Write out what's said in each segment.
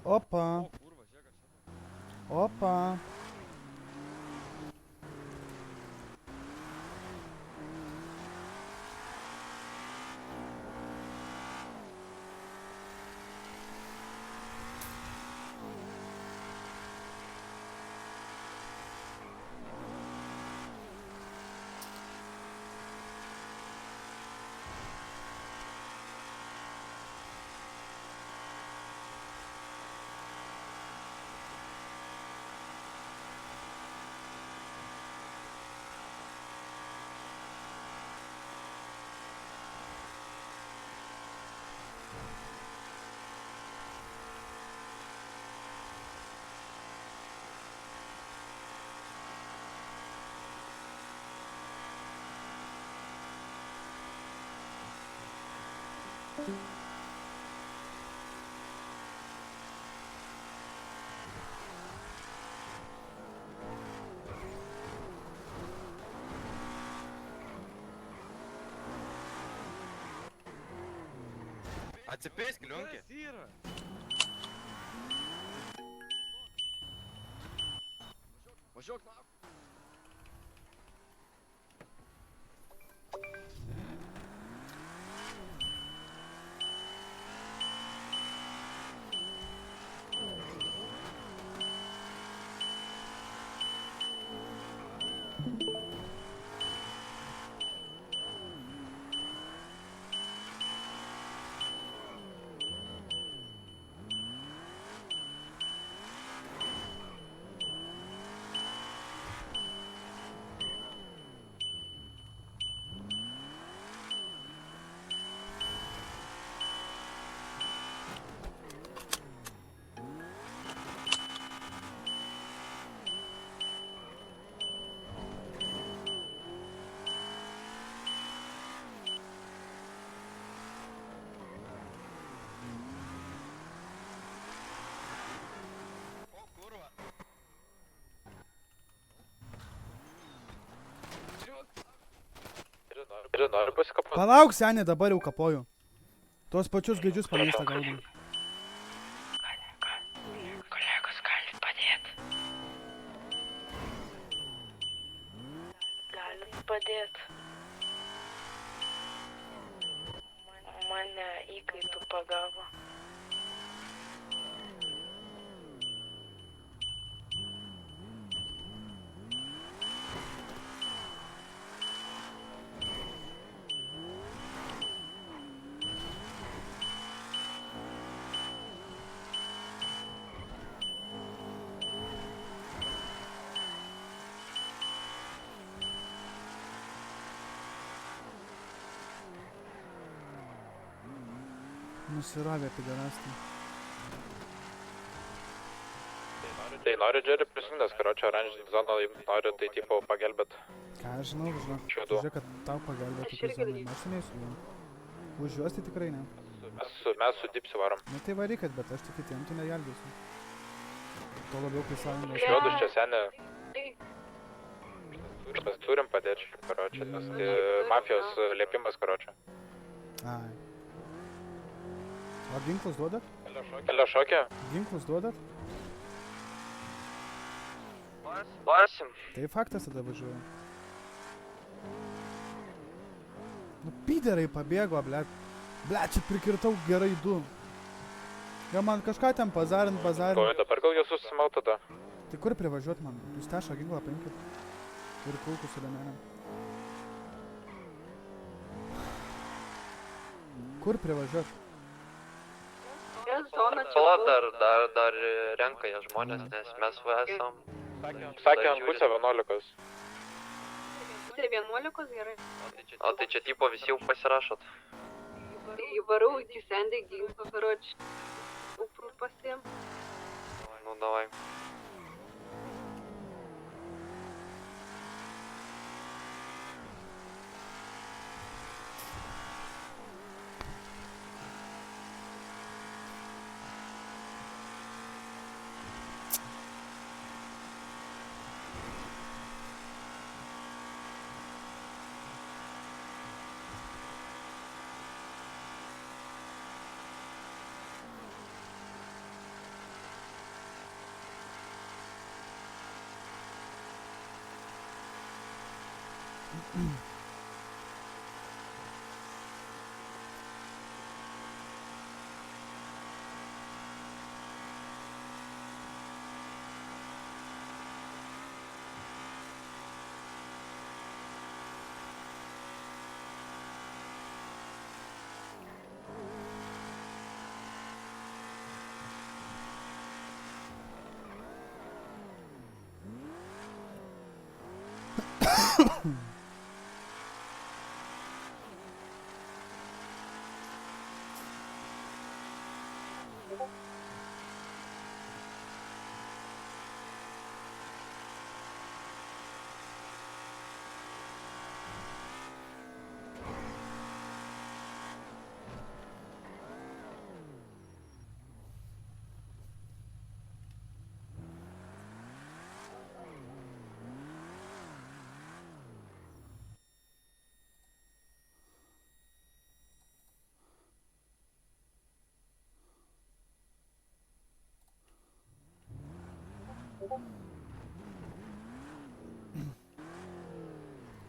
Opa, O kurwa, žiūrėk, aš čia. opa. Atsipėsk, Liunkė. Kas yra? Važiuok na. O kurva. Ir noriu pasikapoti. Palauk, seniai, dabar jau kapoju. Tuos pačius gaidžius pamėsta gaudom. Kolegos, galit padėt. Galit padėt. Mane įkaitų pagavo. Nusirovė piderastai. Tai noriu Jerry prisijungęs, karočią oranžinį zoną, jeigu noriu, tai tipo pagelbėt. Ką aš žinau, žinok. Šiudu. Žiūrėk, kad tau pagelbėtų Aš kai irgi zonai. Aš neįsiu jam. Už juos tai tikrai ne. Mes su Dipsi varom. Nu tai varykit, bet aš tik kitiem tai negelbėsiu. Tuo labiau, kai sąjungos. Šiuodus čia senė. Mes turim padėti, karočią, nes tai mafijos liepimas, karočią. Ai. O ginklus duodat? Kelio šokė? Ginklus duodat? Duosim. Tai faktas tada važiuoju. Nu piderai pabėgo, blet. Blet, čia prikirtau gerai du. Gal man kažką ten bazarint. Galvoju, dabar gal jūs susimau tada. Tai kur privažiuot man? Jūs tešą ginklą paimkit. Ir kulkų su lemenėm. Kur privažiuot? Sala dar renka jie žmonės, nes mes esam. Sakė ant pusę 11. Pusė 11, gerai. O tai čia tipo visi jau pasirašot. Įvarau iki sendį ginklą, karoči. Uprų pasiim. Nu, davai.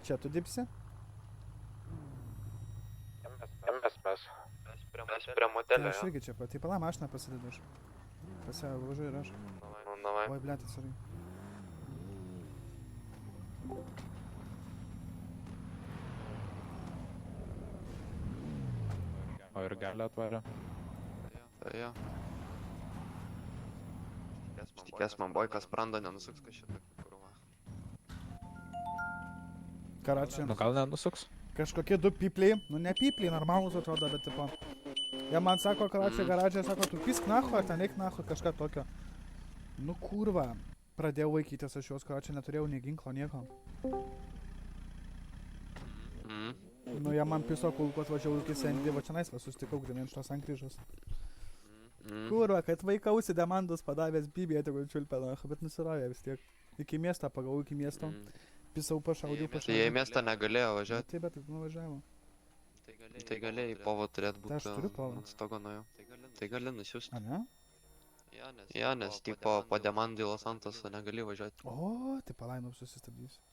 Čia tu dirbsi? Mes. Mes prie Tai motelio, aš jo. irgi čia, tai pala mašiną pasidedu aš. Pas ją važiuoju ir aš. Nu, davai. Oi, blėt, atsirai. O ir gali atvarė. Tai jo. Tikės man boikas sprando nenusuks kažkitą kurvą. Karačią. Nu gal nenusuks? Kažkokie du pypliai, nu ne pypliai, normalūs atrodo, bet tipo. Jie man sako, karačią garažė, sako, tu pisk nacho, ar ten eik nacho, kažką tokio. Nu kurva. Pradėjau vaikytis aš juos, karačią neturėjau nei ginklo, nieko. Nu jie man piso kulkos, važiavau iki Sandy, va čia naisvą sustikau grinai iš tos sankryžos. Kurva, kad vaikausi demandos padavęs bibėje, tegul čiulpė nacho, bet nusiravė vis tiek. Iki miesto, pagavau iki miesto. Pisau, pašaudžiau. Tai jie į miestą negalėjo važiuoti. Taip, bet taip nuvažiavo. Tai galėjai povo turėt Tai aš turiu būti povą. ant stogo nuo jo. Tai gali nusiųsti. A ne? Jo, nes tipo po demandai Los Santosą negali važiuoti. O, tai palainau susistabdysiu.